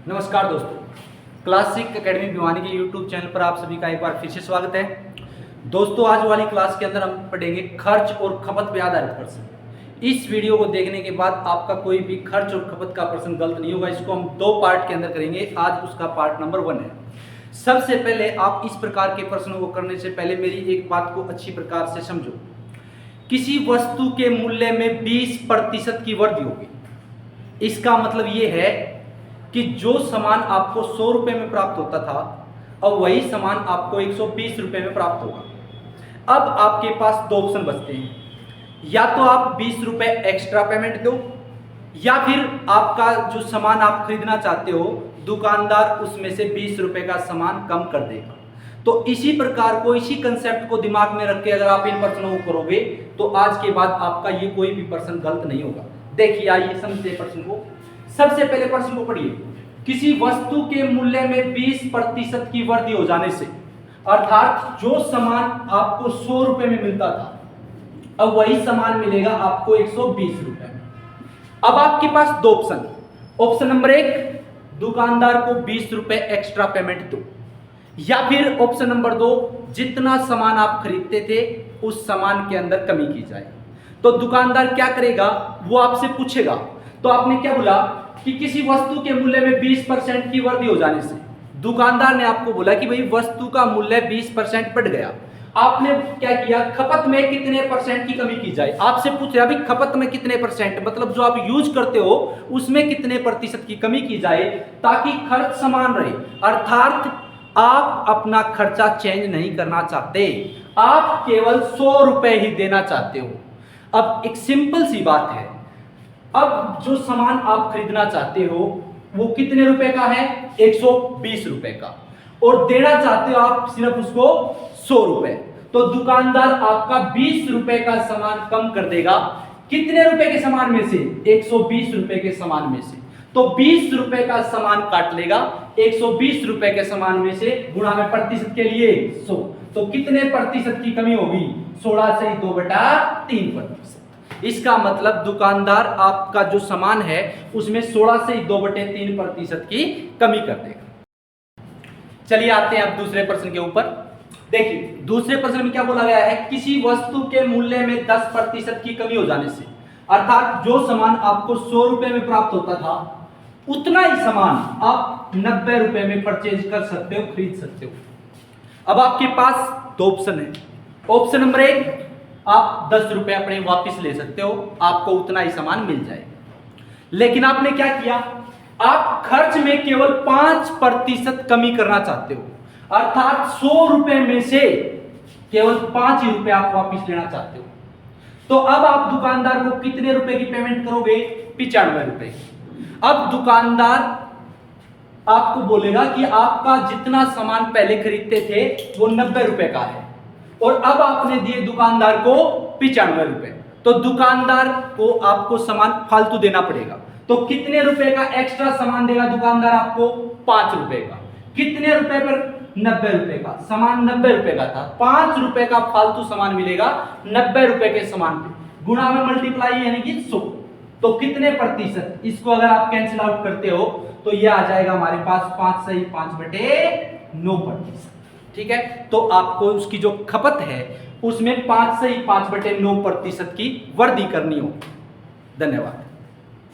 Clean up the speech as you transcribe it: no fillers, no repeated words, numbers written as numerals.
नमस्कार दोस्तों, classic academy Bhiwani के यूट्यूब चैनल पर आप सभी का एक बार फिर से स्वागत है। दोस्तों, आज वाली क्लास के अंदर हम पढ़ेंगे खर्च और खपत पे आधारित प्रश्न। इस वीडियो को देखने के बाद आपका कोई भी खर्च और खपत का प्रश्न गलत नहीं होगा। इसको हम दो पार्ट के अंदर करेंगे। आज उसका पार्ट नंबर 1 है। सबसे पहले आप इस प्रकार के प्रश्नों को करने से पहले मेरी एक बात को अच्छी प्रकार से समझो। किसी वस्तु के मूल्य में 20% की वृद्धि होगी। इसका मतलब ये है कि जो सामान आपको 100 रुपए में प्राप्त होता था, अब वही सामान आपको 120 रुपए में प्राप्त होगा। अब आपके पास दो ऑप्शन बचते हैं, या तो आप 20 रुपए एक्स्ट्रा पेमेंट दो, या फिर आपका जो सामान आप खरीदना चाहते हो दुकानदार उसमें से 20 रुपए का सामान कम कर देगा। तो इसी प्रकार को, इसी कंसेप्ट को दिमाग में रख के अगर आप इन प्रश्नों को करोगे तो आज के बाद आपका ये कोई भी प्रश्न गलत नहीं होगा। देखिए, आइए समझते हैं प्रश्न को। सबसे पहले प्रश्न को पढ़िए। किसी वस्तु के मूल्य में 20% की वृद्धि हो जाने से, अर्थात जो सामान आपको 100 रुपए में मिलता था, अब वही सामान मिलेगा आपको 120 रुपए में। अब आपके पास दो ऑप्शन। ऑप्शन नंबर 1, दुकानदार को 20 रुपए एक्स्ट्रा पेमेंट दो, या फिर ऑप्शन नंबर 2, जितना सामान आप खरीदते थे उस सामान के अंदर कमी की जाए। तो दुकानदार क्या करेगा, वो आपसे पूछेगा। तो आपने क्या बोला कि किसी वस्तु के मूल्य में 20% की वृद्धि हो जाने से, दुकानदार ने आपको बोला कि भाई वस्तु का मूल्य 20% बढ़ गया। आपने क्या किया, खपत में कितने परसेंट की कमी की जाए। आपसे पूछ रहा है भाई खपत में कितने परसेंट, मतलब जो आप यूज करते हो उसमें कितने प्रतिशत की कमी की जाए ताकि खर्च समान रहे। अर्थात आप अपना खर्चा चेंज नहीं करना चाहते, आप केवल 100 रुपए ही देना चाहते हो। अब एक सिंपल सी बात है, अब जो सामान आप खरीदना चाहते हो वो कितने रुपए का है, 120 रुपए का, और देना चाहते हो आप सिर्फ उसको 100 रुपए। तो दुकानदार आपका 20 रुपए का सामान कम कर देगा। कितने रुपए के सामान में से, 120 रुपए के सामान में से। तो 20 रुपए का सामान काट लेगा 120 रुपए के सामान में से, गुणा में प्रतिशत के लिए 100। तो कितने प्रतिशत की कमी होगी, 16 से 2/3%। इसका मतलब दुकानदार आपका जो सामान है उसमें 16 से 2/3% की कमी कर देगा। चलिए आते हैं अब दूसरे प्रश्न के ऊपर। देखिए, दूसरे प्रश्न में क्या बोला गया है, किसी वस्तु के मूल्य में 10% की कमी हो जाने से, अर्थात जो सामान आपको 100 रुपए में प्राप्त होता था उतना ही सामान आप 90 रुपए में परचेज कर सकते हो, खरीद सकते हो। अब आपके पास दो ऑप्शन है। ऑप्शन नंबर 1, आप 10 रुपए अपने वापस ले सकते हो, आपको उतना ही सामान मिल जाएगा। लेकिन आपने क्या किया, आप खर्च में केवल 5% कमी करना चाहते हो, अर्थात 100 रुपए में से केवल 5 ही रुपए आप वापस लेना चाहते हो। तो अब आप दुकानदार को कितने रुपए की पेमेंट करोगे, 95 रुपए। अब दुकानदार आपको बोलेगा कि आपका जितना सामान पहले खरीदते थे वो 90 रुपए का है, और अब आपने दिए दुकानदार को 95 रुपए। तो दुकानदार को आपको सामान फालतू देना पड़ेगा। तो कितने रुपए का एक्स्ट्रा सामान देगा दुकानदार आपको, 5 रुपए का। कितने रुपए पर, 90 रुपए का। सामान 90 रुपए का था, 5 रुपए का फालतू सामान मिलेगा 90 रुपए के सामान पे, गुणा में मल्टीप्लाई यानी कि 100। तो कितने प्रतिशत, इसको अगर आप कैंसिल आउट करते हो तो ये आ जाएगा हमारे पास 5 से 5/9%। ठीक है, तो आपको उसकी जो खपत है उसमें 5 से 5/9% की वृद्धि करनी हो। धन्यवाद।